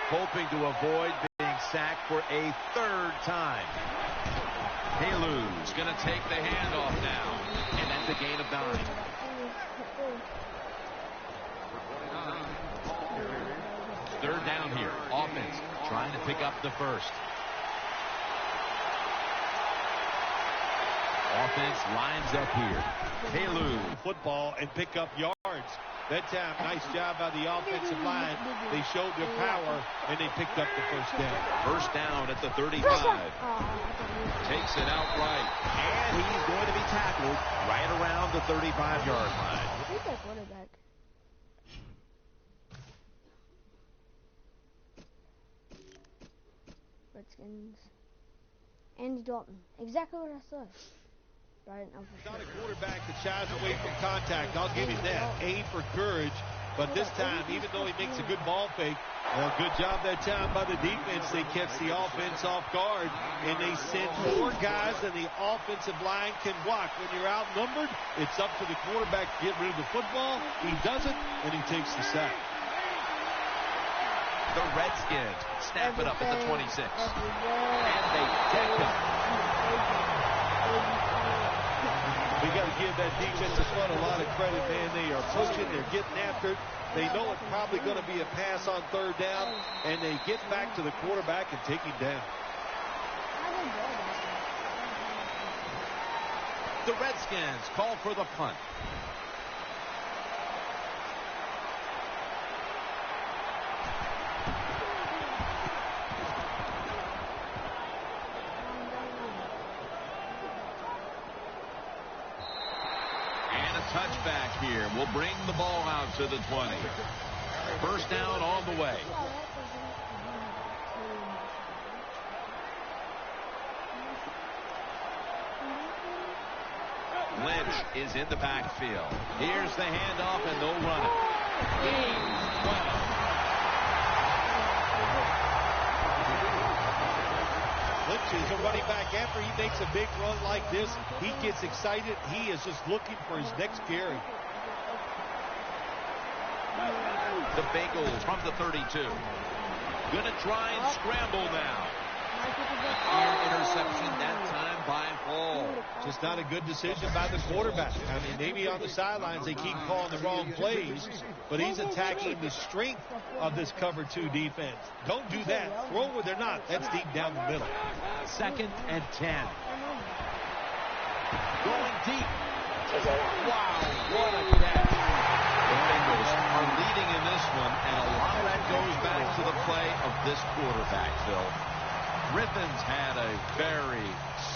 Hoping to avoid being sacked for a third time. Halu's going to take the handoff now, and that's a gain of 9. Third down here. Offense trying to pick up the first. Offense lines up here. Halu. Football and pick up yards. That time, nice job by the offensive line. They showed their power, and they picked up the first down. First down at the 35. Takes it outright. And he's going to be tackled right around the 35-yard line. Redskins. Andy Dalton. Exactly what I said. Right, Not a quarterback that shies away from contact. I'll give him that. A for courage. But this time, even though he makes a good ball fake, well, good job that time by the defense. They catch the offense off guard, and they send more guys than the offensive line can block. When you're outnumbered, it's up to the quarterback to get rid of the football. He doesn't, and he takes the sack. The Redskins snap it up at the 26. And they deck him. We got to give that defensive front a lot of credit, man. They are pushing, they're getting after it. They know it's probably going to be a pass on third down, and they get back to the quarterback and take him down. The Redskins call for the punt. Touchback here will bring the ball out to the 20. First down on the way. Lynch is in the backfield. Here's the handoff, and they'll run it. Gain 12. Lynch is a running back. After he makes a big run like this, he gets excited. He is just looking for his next carry. The Bengals from the 32. Going to try and scramble now. Interception that time by Hall. Just not a good decision by the quarterback. I mean, maybe on the sidelines they keep calling the wrong plays, but he's attacking the strength of this cover 2 defense. Don't do that. Throw where they're not. That's deep down the middle. 2nd and 10. Going deep. Wow, what a catch. The Bengals are leading in this one, and a lot of that goes back to the play of this quarterback, Phil. Griffin's had a very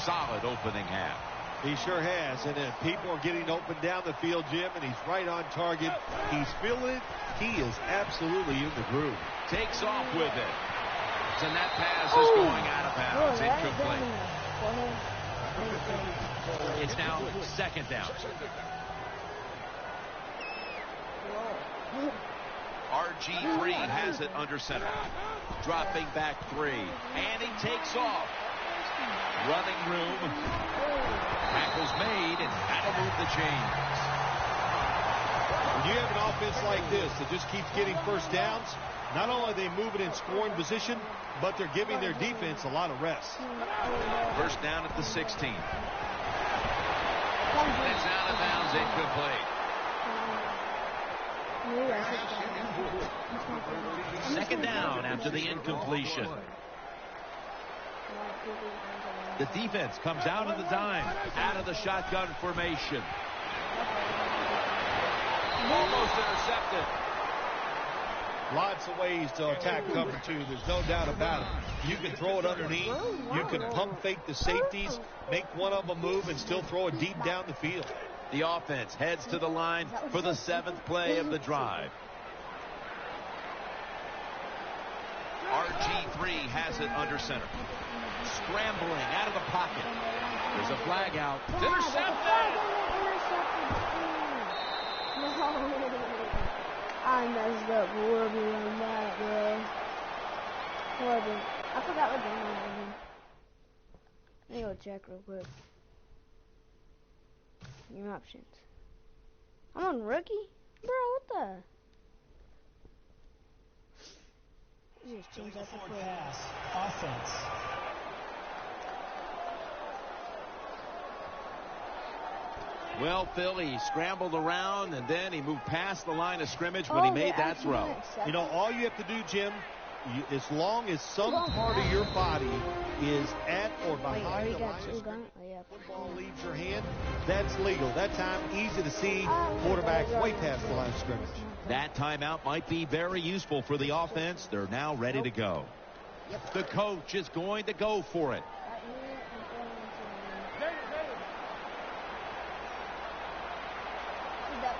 solid opening half. He sure has, and people are getting open down the field, Jim, and he's right on target. He's feeling it. He is absolutely in the groove. Takes off with it. And that pass is going out of bounds. Incomplete. It's now 2nd down. RG3 has it under center. Dropping back 3. And he takes off. Running room. Tackle's made, and that'll move the chains. When you have an offense like this that just keeps getting first downs, not only are they moving in scoring position, but they're giving their defense a lot of rest. First down at the 16. It's out of bounds, incomplete. Second down after the incompletion. The defense comes out of the dime, out of the shotgun formation. Almost intercepted. Lots of ways to attack cover 2. There's no doubt about it. You can throw it underneath. You can pump fake the safeties, make one of them move, and still throw it deep down the field. The offense heads to the line for the 7th play of the drive. RG3 has it under center. Scrambling out of the pocket. There's a flag out. It's intercepted! I messed up horribly on that, bro. Horrible. I forgot what game I was in. Let me go check real quick. Your options. I'm on rookie? Bro, what the? teams have to play. Pass. Offense. Well, Phil, he scrambled around, and then he moved past the line of scrimmage when he made that throw. You know, all you have to do, Jim, as long as some part of your body is at or behind the line of scrimmage, football leaves your hand, that's legal. That time, easy to see, quarterback's way past the line of scrimmage. That timeout might be very useful for the offense. They're now ready to go. The coach is going to go for it.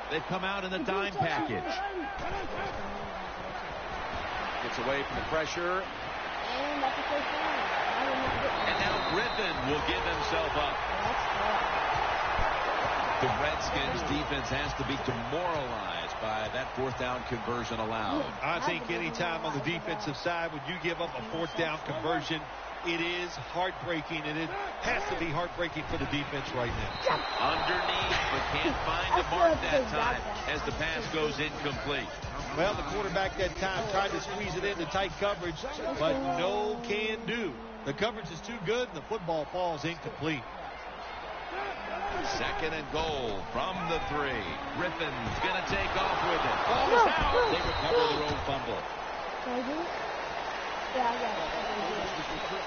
They've come out in the dime package. Gets away from the pressure. And that's the first down. And now Griffin will give himself up. The Redskins defense has to be demoralized by that fourth down conversion allowed. I think any time on the defensive side when you give up a fourth down conversion, it is heartbreaking, and it has to be heartbreaking for the defense right now. Underneath, but can't find the mark that time as the pass goes incomplete. Well, the quarterback that time tried to squeeze it into tight coverage, but no can do. The coverage is too good, and the football falls incomplete. Second and goal from the 3. Griffin's going to take off with it. Ball's out. They recover their own fumble.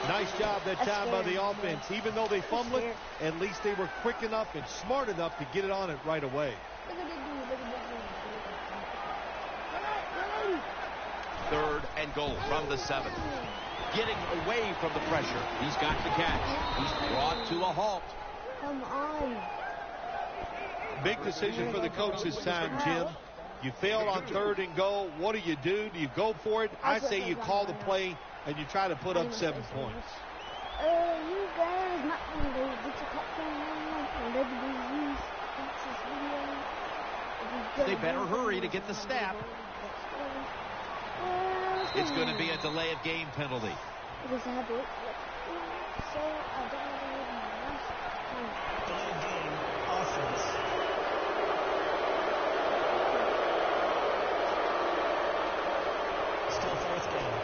Nice job that time by the offense. Even though they fumbled it, at least they were quick enough and smart enough to get it on it right away. Third and goal from the 7. Getting away from the pressure. He's got the catch. He's brought to a halt. Come on. Big decision for the coach this time, Jim. You failed on third and goal. What do? Do you go for it? I say you call the play and you try to put up 7 points. You guys not going to get your They better hurry to get the snap. It's going to be a delay of game penalty. Because I have to so I don't know Delay game. Offense. Still fourth down.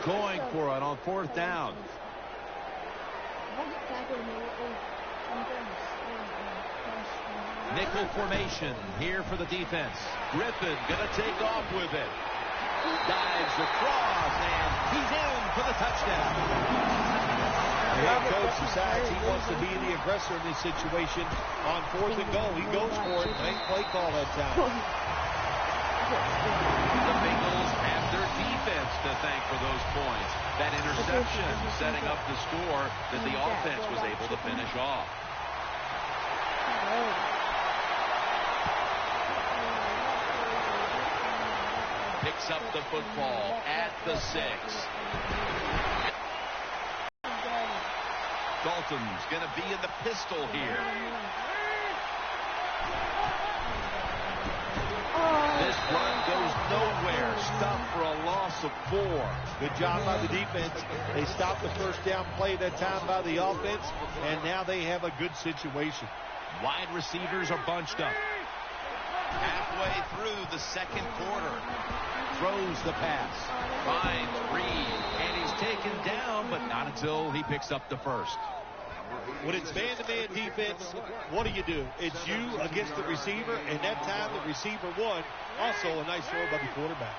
Going for it on fourth down. Nickel formation here for the defense. Griffin going to take off with it. Dives across, and he's in for the touchdown. The head coach decides he wants to be the aggressor in this situation. On fourth and goal, he goes for it. Nice play call that time. The Bengals have their defense to thank for those points. That interception setting up the score that the offense was able to finish off. Picks up the football at the 6. Dalton's going to be in the pistol here. This run goes nowhere. Stuffed for a loss of 4. Good job by the defense. They stopped the first down play that time by the offense, and now they have a good situation. Wide receivers are bunched up. Halfway through the second quarter. Throws the pass. Finds Reed. And he's taken down, but not until he picks up the first. When it's man-to-man defense, what do? It's you against the receiver, and that time the receiver won. Also a nice throw by the quarterback.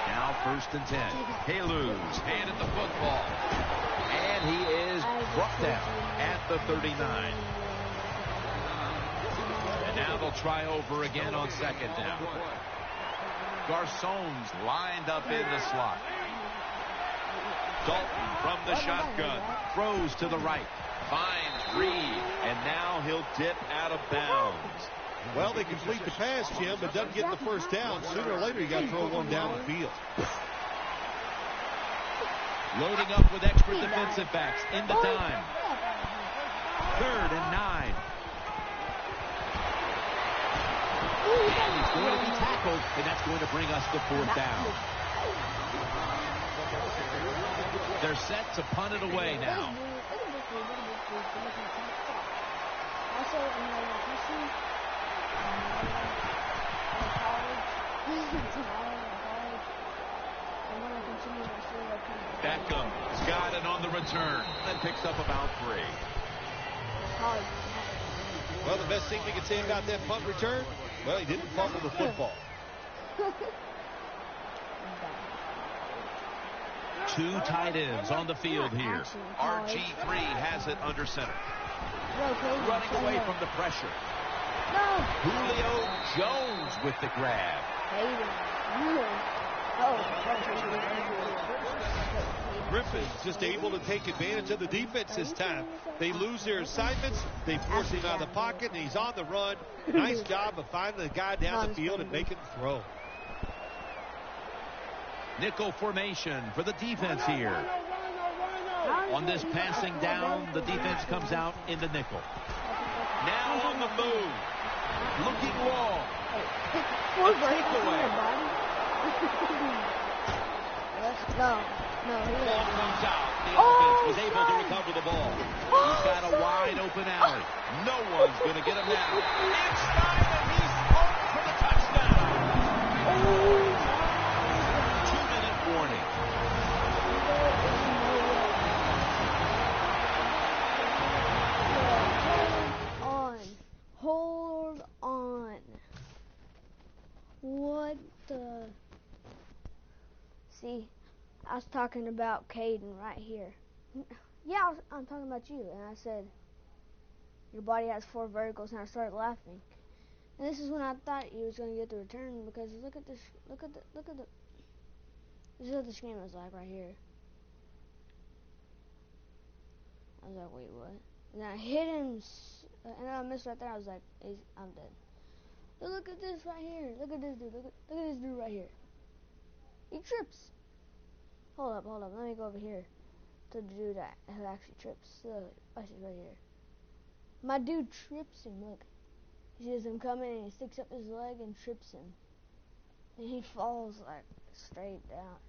Now 1st and 10. Halu's handed the football. And he is brought down at the 39. And now they'll try over again on 2nd down. Garcon's lined up in the slot. Dalton from the shotgun. Throws to the right. Finds Reed. And now he'll dip out of bounds. Well, they complete the pass, Jim, but doesn't get the first down. Sooner or later, you got to throw one down the field. Loading up with extra defensive backs in the dime. 3rd and 9. And he's going to be tackled, and that's going to bring us to 4th down. They're set to punt it away now. Beckham's got it on the return and picks up about 3. Well, the best thing we can say about that punt return, well, he didn't fumble the football. 2 tight ends on the field here. RG3 has it under center. Running away from the pressure. Julio Jones with the grab. Griffin's just able to take advantage of the defense this time. They lose their assignments. They force him out of the pocket, and he's on the run. Nice job of finding the guy down the field and making the throw. Nickel formation for the defense here. On this passing down, the defense comes out in the nickel. Now on the move. Looking long. A takeaway. Ball comes out. The offense was able to recover the ball. He's got a wide open alley. No one's going to get him now. Inside, and he's home for the touchdown. 2-minute warning. Hold on. What the? See, I was talking about Caden right here. Yeah, I'm talking about you. And I said, your body has 4 verticals, and I started laughing. And this is when I thought he was going to get the return, because look at this. This is what the screen was like right here. I was like, wait, what? And I hit him, and then I missed right there. I was like, I'm dead. But look at this right here. Look at this dude. Look at this dude right here. He trips. Hold up. Let me go over here to the dude that actually trips. Look, watch it right here. My dude trips him. Look. He sees him coming, and he sticks up his leg and trips him. And he falls like straight down.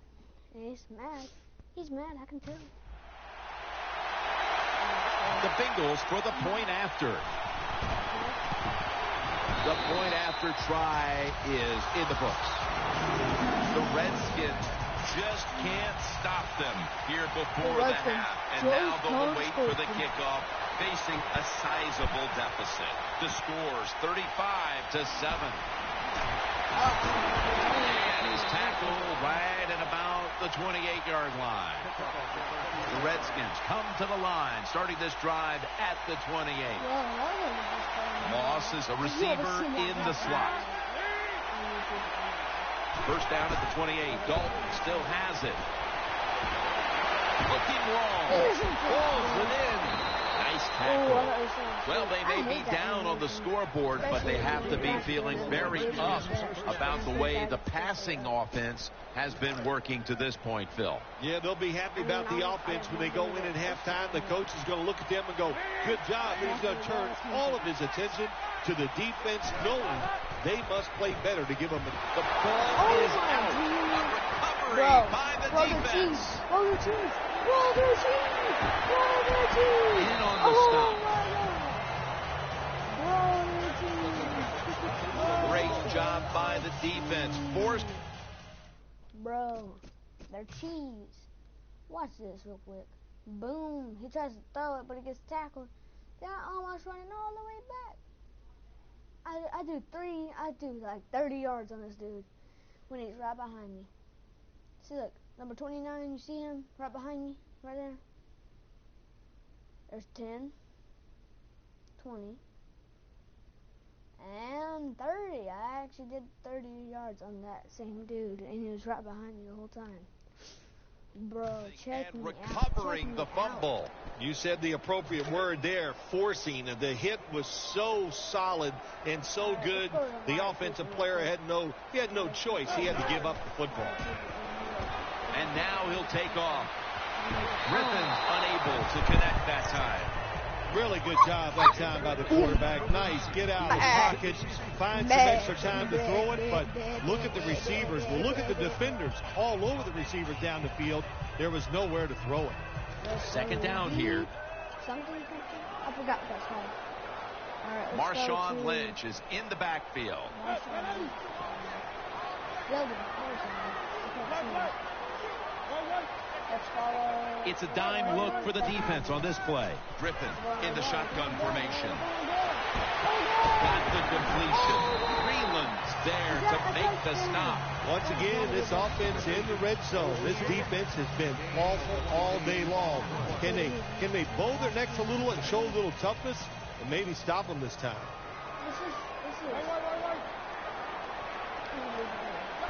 And he's mad. He's mad. I can tell. The Bengals for the point after. The point after try is in the books. The Redskins just can't stop them here before the half. And now they'll wait for the kickoff, facing a sizable deficit. The score's 35-7. And he's tackled right at about the 28-yard line. The Redskins come to the line, starting this drive at the 28. Moss is a receiver in the slot. First down at the 28. Dalton still has it. Looking long. Balls it in. Nice tackle. Well, they may be down on the scoreboard, but they have to be feeling very up about the way the passing offense has been working to this point, Phil. Yeah, they'll be happy about the offense when they go in at halftime. The coach is going to look at them and go, good job. But he's going to turn all of his attention to the defense, knowing they must play better to give them the ball is out. A recovery by the defense. Roll the cheese. In on the stop. Great job by the defense. Forced. Bro, they're cheese. Watch this real quick. Boom. He tries to throw it, but he gets tackled. Then I almost running all the way back. I do like 30 yards on this dude when he's right behind me. See, look, number 29, you see him right behind me, right there? There's 10, 20, and 30. I actually did 30 yards on that same dude, and he was right behind me the whole time. Bro, check me out. Recovering the fumble. You said the appropriate word there, forcing. The hit was so solid and so good. The offensive player had no choice. He had to give up the football. And now he'll take off. Griffin's unable to connect that time. Really good job that time by the quarterback. Nice. Get out of the pocket. Find some extra time to throw it. But look at the receivers. Well, look at the defenders all over the receivers down the field. There was nowhere to throw it. Second down here. I forgot what that's called. Marshawn Lynch is in the backfield. It's a dime look for the defense on this play. Griffin in the shotgun formation. Got the completion. Greenland's there to make the stop. Once again, this offense in the red zone. This defense has been awful all day long. Can they bow their necks a little and show a little toughness and maybe stop them this time?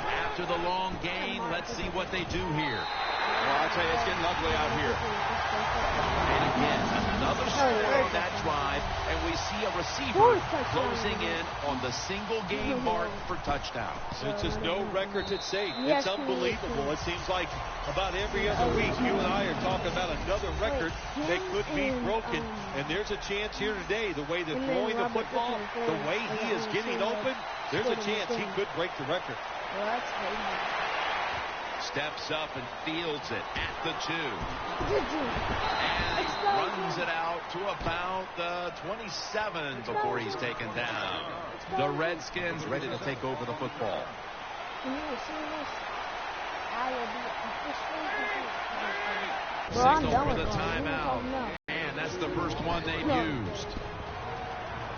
After the long gain, let's see what they do here. Well, I'll tell you, it's getting ugly out here. And again, another score on that drive, and we see a receiver closing in on the single game mark for touchdowns. It's just no records at stake. It's unbelievable. It seems like about every other week you and I are talking about another record that could be broken. And there's a chance here today, the way they're throwing the football, the way he is getting open, there's a chance he could break the record. Steps up and fields it at the 2. And he runs it out to about the 27 before he's taken down. The Redskins ready to take over the football. Signal for the timeout. And that's the first one they've used.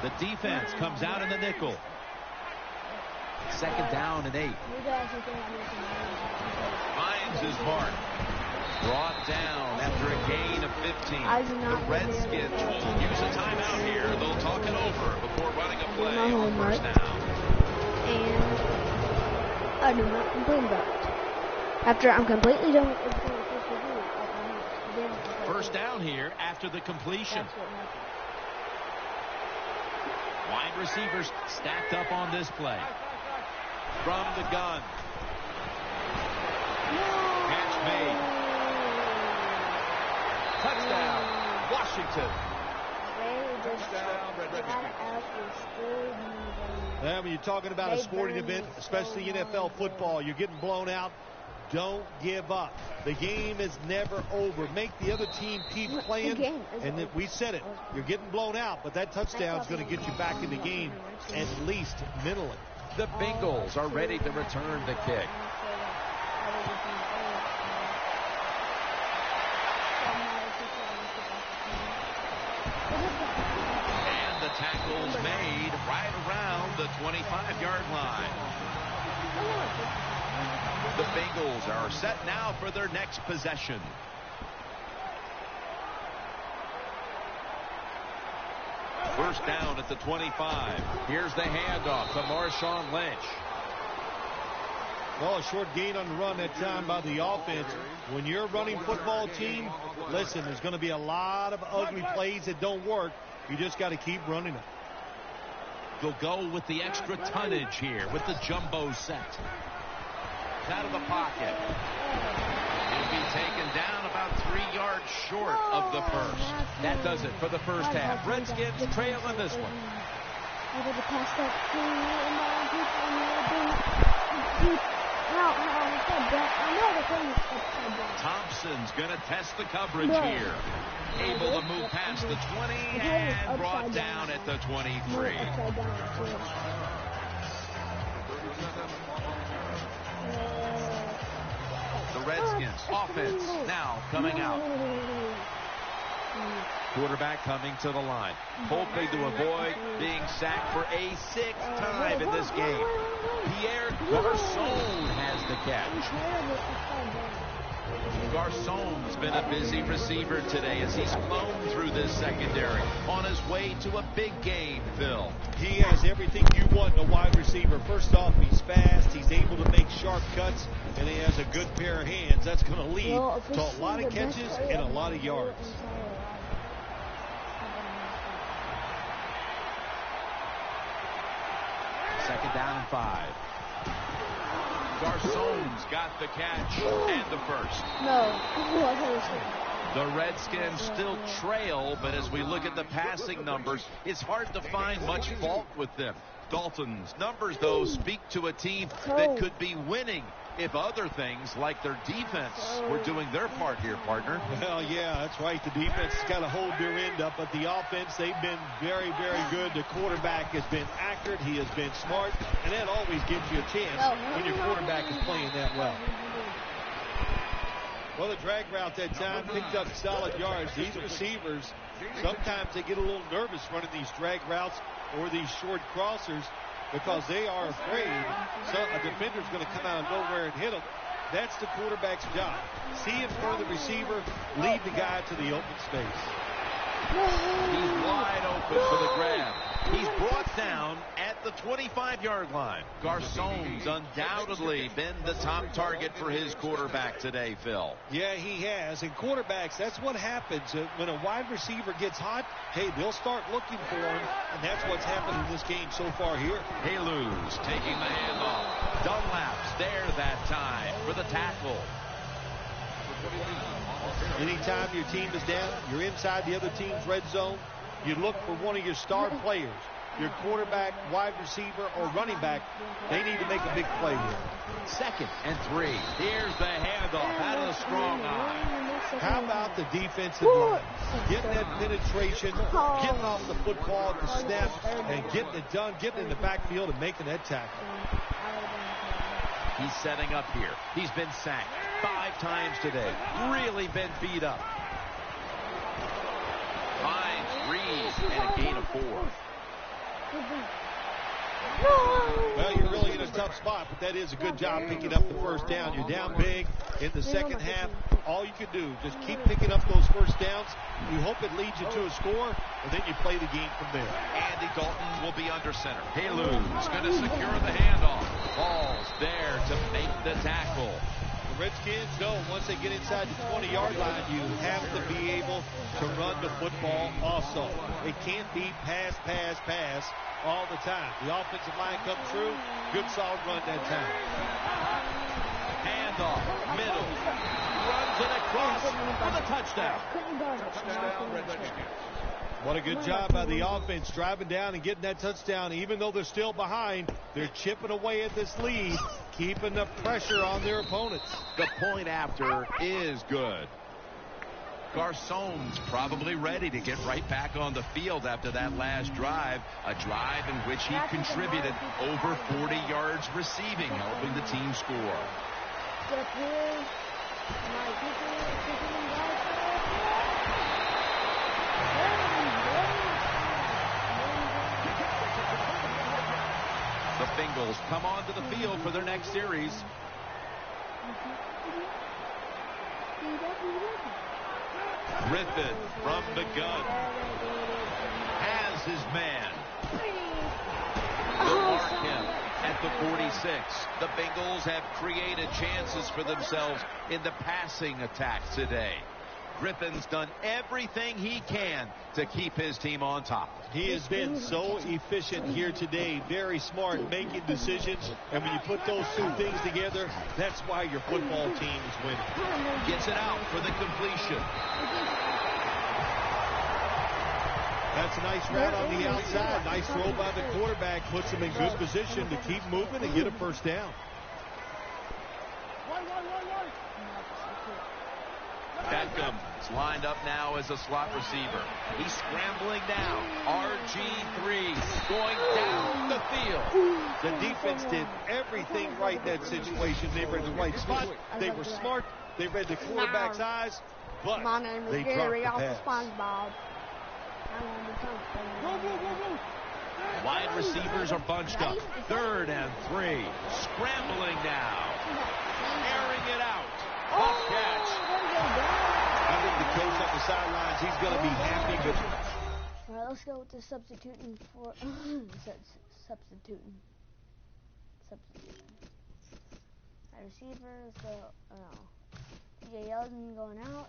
The defense comes out in the nickel. Second down and 8. Finds his mark. Brought down after a gain of 15. The Redskins will use a timeout here. They'll talk it over before running a play on first down. And I do not complain about it. After I'm completely done with everything I'm supposed to do. First down here after the completion. Wide receivers stacked up on this play. From the gun. Catch made. Touchdown, Washington. Touchdown, Red Redskins. When you're talking about a sporting event, especially NFL football, you're getting blown out. Don't give up. The game is never over. Make the other team keep playing. And we said it. You're getting blown out, but that touchdown is going to get you back in the game, at least mentally. The Bengals are ready to return the kick. And the tackle's made right around the 25-yard line. The Bengals are set now for their next possession. First down at the 25. Here's the handoff to Marshawn Lynch. Well, a short gain on the run that time by the offense. When you're a running football team, listen, there's going to be a lot of ugly plays that don't work. You just got to keep running them. They'll go with the extra tonnage here with the jumbo set. Out of the pocket. He'll be taken down about 3 yards short of the first. That does it for the first half. Redskins trail in this one. Thompson's going to test the coverage here. Able to move past the 20 and brought down at the 23. The Redskins offense now coming out. Quarterback coming to the line, hoping to avoid being sacked for a 6th time in this game. Pierre Garçon has the catch. Garçon's been a busy receiver today as he's flown through this secondary on his way to a big game, Phil. He has everything you want in a wide receiver. First off, he's fast. He's able to make sharp cuts, and he has a good pair of hands. That's going to lead to a lot of catches and a lot of yards. Second down and 5. Garçon's got the catch and the first. The Redskins still trail, but as we look at the passing numbers, it's hard to find much fault with them. Dalton's numbers, though, speak to a team that could be winning if other things like their defense were doing their part here, partner. Well, yeah, that's right. The defense has got to hold their end up, but the offense, they've been very, very good. The quarterback has been accurate. He has been smart, and that always gives you a chance when your quarterback is playing that well. Well, the drag route that time picked up solid yards. These receivers, sometimes they get a little nervous running these drag routes or these short crossers because they are afraid a defender's going to come out of nowhere and hit them. That's the quarterback's job. See in front of the receiver, lead the guy to the open space. He's wide open for the grab. He's brought down at the 25-yard line. Garcon's undoubtedly been the top target for his quarterback today, Phil. Yeah, he has. And quarterbacks, that's what happens. When a wide receiver gets hot, hey, they'll start looking for him, and that's what's happened in this game so far here. Halus taking the handoff. Dunlap's there that time for the tackle. Anytime your team is down, you're inside the other team's red zone, you look for one of your star players, your quarterback, wide receiver, or running back. They need to make a big play here. 2nd and 3. Here's the handoff out of the strong eye. How about the defensive line? Getting that penetration, getting off the football at the snap, and getting it done, getting in the backfield and making that tackle. He's setting up here. He's been sacked 5 times today. Really been beat up. Finds Reed and a gain of 4. Well, you're really in a tough spot, but that is a good job picking up the first down. You're down big in the second half. All you can do, just keep picking up those first downs. You hope it leads you to a score, and then you play the game from there. Andy Dalton will be under center. Halus going to secure the handoff. Ball's there to make the tackle. The Redskins know once they get inside the 20-yard line, you have to be able to run the football also. It can't be pass, pass, pass all the time. The offensive line comes through. Good, solid run that time. Handoff, middle. Runs it across for the touchdown. Touchdown, Red Redskins. What a good job by the offense driving down and getting that touchdown. Even though they're still behind, they're chipping away at this lead, keeping the pressure on their opponents. The point after is good. Garcon's probably ready to get right back on the field after that last drive, a drive in which he contributed over 40 yards receiving, helping the team score. The Bengals come onto the field for their next series. Griffin from the gun has his man. They'll mark him at the 46. The Bengals have created chances for themselves in the passing attack today. Griffin's done everything he can to keep his team on top. He has been so efficient here today, very smart, making decisions. And when you put those two things together, that's why your football team is winning. Gets it out for the completion. That's a nice route on the outside. Nice throw by the quarterback. Puts him in good position to keep moving and get a first down. Beckham is lined up now as a slot receiver. He's scrambling now. RG3 going down the field. The defense did everything right in that situation. They were in the right spot. They were smart. They read the quarterback's eyes, but they dropped the pass. Wide receivers are bunched up. 3rd and 3. Scrambling now. Airing it out. Tough catch. I think the coach on the sidelines, he's going to be happy with it. All right, let's go with the substituting for substituting. Right, receiver, let's go. TJ Yeldon going out.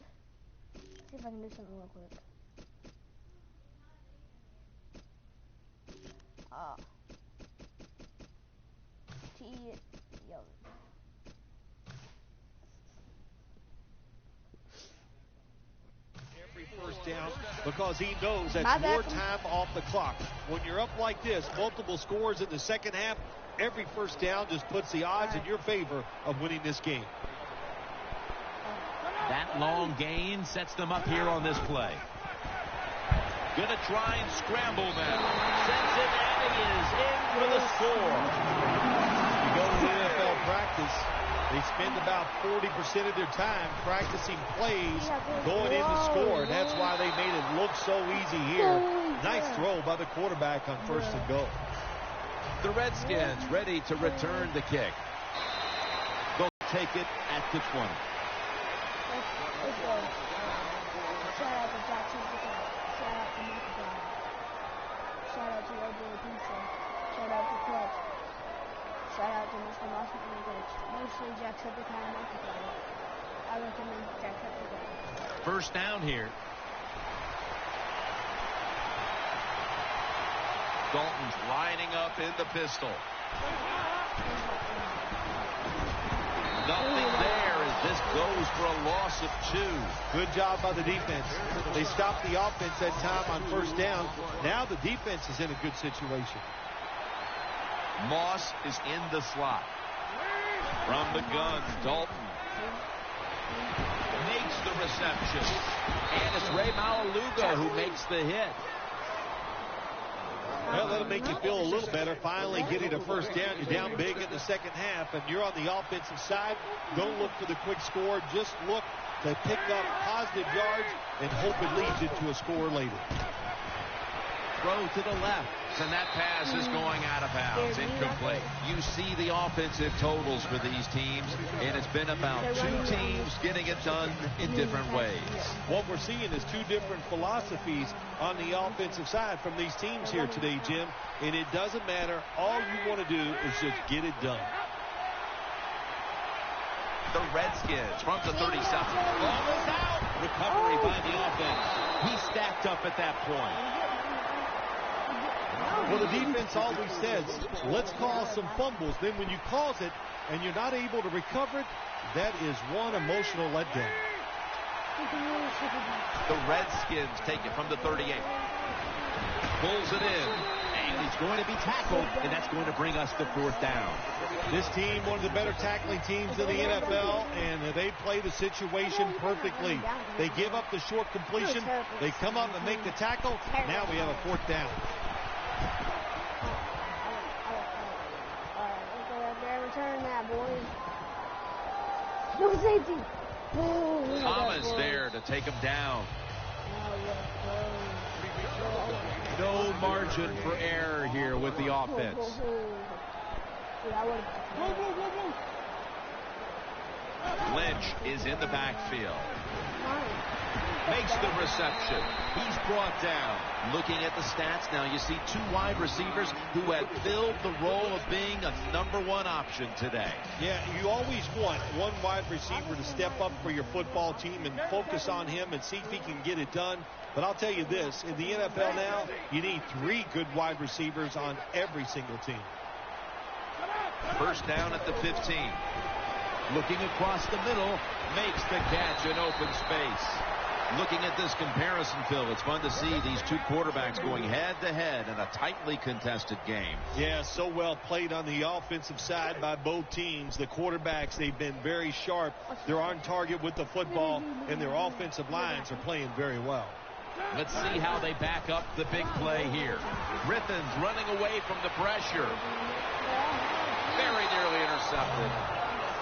See if I can do something real quick. TJ Yeldon. Every first down because he knows that's more time off the clock. When you're up like this, multiple scores in the second half, every first down just puts the odds in your favor of winning this game. That long gain sets them up here on this play. Gonna try and scramble now. Cincinnati is in for the score. You go to NFL practice, they spend about 40% of their time practicing plays going in to score. And that's why they made it look so easy here. Nice throw by the quarterback on 1st and goal. The Redskins ready to return the kick. They'll take it at the 20. Shout out to Jackson. Shout out to Michael. Shout out to OJ Pizza. Shout out to Club. Shout out to Mr. Marshall and the coach. Mostly Jacksepticeye and Multiplier. I recommend Jacksepticeye. First down here. Dalton's lining up in the pistol. Nothing there as this goes for a loss of 2. Good job by the defense. They stopped the offense that time on 1st down. Now the defense is in a good situation. Moss is in the slot. From the gun, Dalton makes the reception. And it's Ray Malaluga who makes the hit. Well, that'll make you feel a little better. Finally getting a first down. You're down big in the second half, and you're on the offensive side. Don't look for the quick score. Just look to pick up positive yards and hope it leads you to a score later. Throw to the left, and that pass is going out of bounds. Incomplete. You see the offensive totals for these teams, and it's been about 2 teams getting it done in different ways. What we're seeing is 2 different philosophies on the offensive side from these teams here today, Jim, and it doesn't matter. All you want to do is just get it done. The Redskins from the 37. Ball is out. Recovery by the offense. He stacked up at that point. Well, the defense always says, let's cause some fumbles. Then when you cause it and you're not able to recover it, that is one emotional letdown. The Redskins take it from the 38. Pulls it in. And he's going to be tackled, and that's going to bring us to 4th down. This team, one of the better tackling teams in the NFL, and they play the situation perfectly. They give up the short completion. They come up and make the tackle. Now we have a 4th down. Return that, boys. No safety. Thomas there to take him down. No margin for error here with the offense. Lynch is in the backfield. Makes the reception. He's brought down. Looking at the stats now, you see 2 wide receivers who have filled the role of being a #1 option today. Yeah, you always want one wide receiver to step up for your football team and focus on him and see if he can get it done. But I'll tell you this, in the NFL now, you need 3 good wide receivers on every single team. First down at the 15. Looking across the middle, makes the catch in open space. Looking at this comparison, Phil, it's fun to see these 2 quarterbacks going head-to-head in a tightly contested game. Yeah, so well played on the offensive side by both teams. The quarterbacks, they've been very sharp. They're on target with the football, and their offensive lines are playing very well. Let's see how they back up the big play here. Griffin's running away from the pressure. Very nearly intercepted.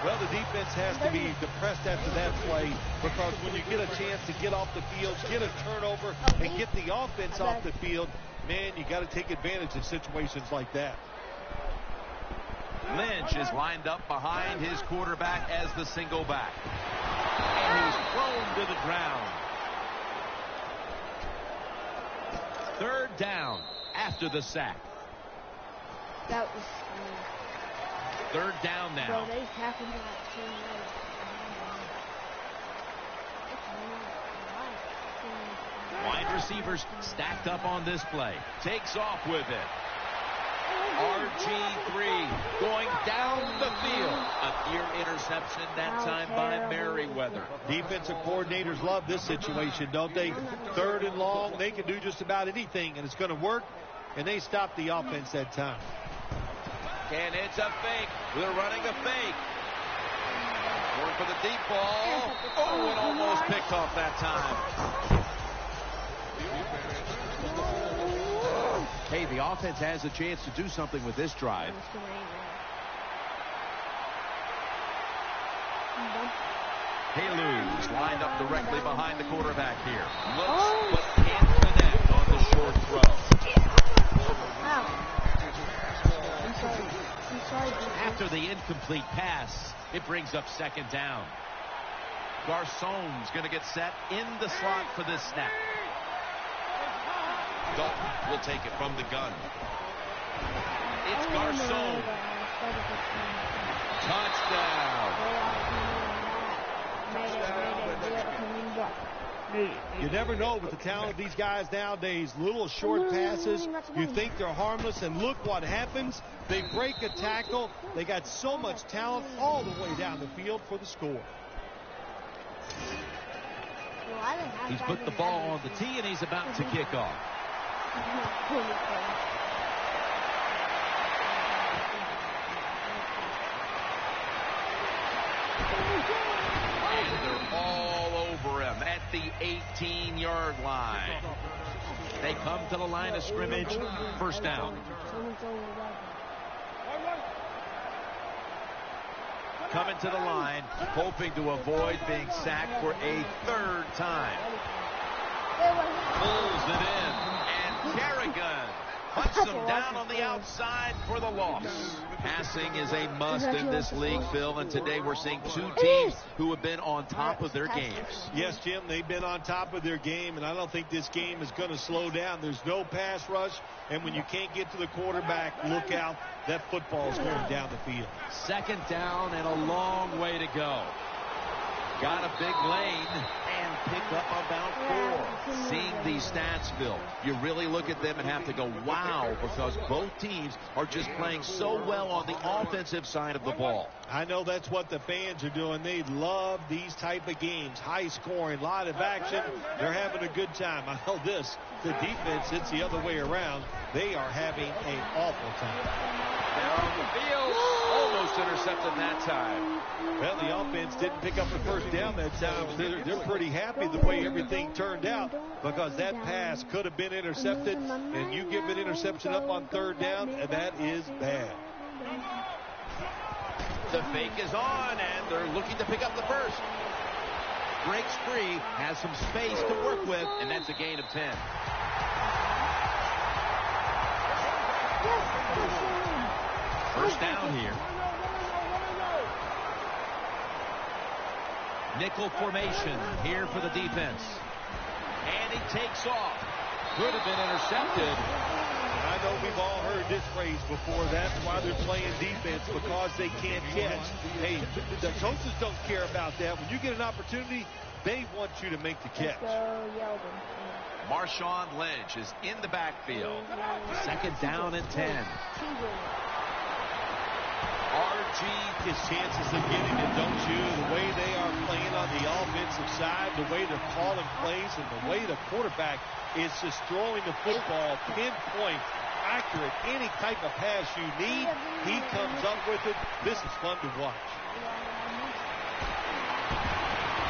Well, the defense has to be depressed after that play, because when you get a chance to get off the field, get a turnover, and get the offense off the field, man, you got to take advantage of situations like that. Lynch is lined up behind his quarterback as the single back. And he's thrown to the ground. 3rd down after the sack. That was 3rd down now. Bro, they happened to Wide receivers stacked up on this play. Takes off with it. RG3 going down the field. A near interception that time by Merriweather. Defensive coordinators love this situation, don't they? 3rd and long, they can do just about anything, and it's going to work, and they stop the offense that time. And it's a fake. They're running a fake. Going for the deep ball. Oh, and almost picked off that time. Hey, the offense has a chance to do something with this drive. Haley's lined up directly behind the quarterback here. Looks but can't connect on the short throw. After the incomplete pass, it brings up 2nd down. Garcon's going to get set in the slot for this snap. Dalton will take it from the gun. It's Garcon. Touchdown. You never know with the talent of these guys nowadays. Little short passes, you think they're harmless, and look what happens. They break a tackle. They got so much talent all the way down the field for the score. He's put the ball on the tee, and he's about to kick off. And they're all over him at the 18-yard line. They come to the line of scrimmage. 1st down. Coming to the line, hoping to avoid being sacked for a 3rd time. Pulls it in, and Kerrigan hunts him down on the outside for the loss. Passing is a must in this league, Phil, and today we're seeing 2 teams who have been on top of their games. Yes, Jim, they've been on top of their game, and I don't think this game is going to slow down. There's no pass rush, and when you can't get to the quarterback, look out. That football is going down the field. 2nd down and a long way to go. Got a big lane and pick up about 4. Seeing these stats, Phil, you really look at them and have to go, wow, because both teams are just playing so well on the offensive side of the ball. I know that's what the fans are doing. They love these type of games. High scoring, a lot of action. They're having a good time. I know this. The defense, it's the other way around. They are having an awful time. Down the field. Almost intercepted that time. Well, the offense didn't pick up the 1st down that time. They're pretty happy the way everything turned out because that pass could have been intercepted, and you give an interception up on 3rd down, and that is bad. The fake is on, and they're looking to pick up the 1st. Breaks free, has some space to work with, and that's a gain of 10. First down here. Nickel formation here for the defense. And he takes off. Could have been intercepted. I know we've all heard this phrase before. That's why they're playing defense, because they can't catch. Hey, the coaches don't care about that. When you get an opportunity, they want you to make the catch. Marshawn Lynch is in the backfield. 2nd down and 10. RG his chances of getting it, don't you? The way they are playing on the offensive side, the way they're calling plays, and the way the quarterback is just throwing the football pinpoint, accurate, any type of pass you need, he comes up with it. This is fun to watch.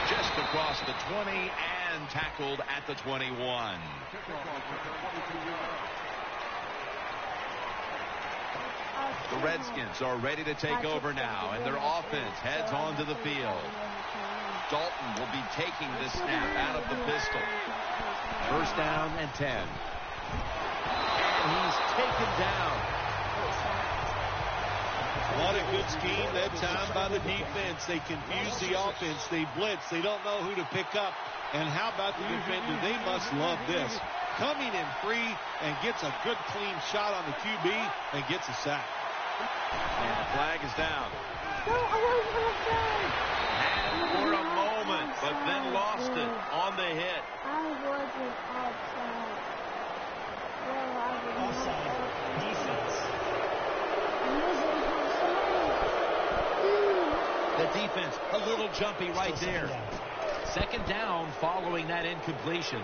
Just across the 20 and tackled at the 21. The Redskins are ready to take over now, and their offense heads onto the field. Dalton will be taking this snap out of the pistol. 1st down and 10. And he's taken down. What a good scheme that time by the defense. They confuse the offense. They blitz. They don't know who to pick up. And how about the defender? They must love this. Coming in free and gets a good clean shot on the QB and gets a sack. And the flag is down. No, I wasn't offside. And for a moment, but then lost it on the hit. I wasn't offside. Well, I was not Offside. offside. Defense. defense. A little jumpy right there. Second down following that incompletion.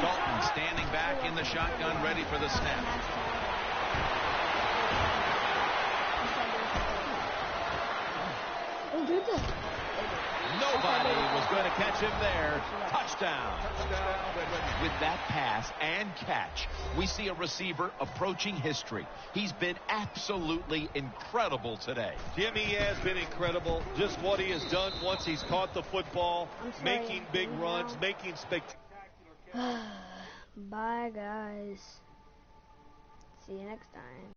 Dalton standing back in the shotgun, ready for the snap. Nobody was going to catch him there. Touchdown. With that pass and catch, we see a receiver approaching history. He's been absolutely incredible today. Jimmy has been incredible. Just what he has done once he's caught the football, making big runs, making spectacular catches. Bye, guys. See you next time.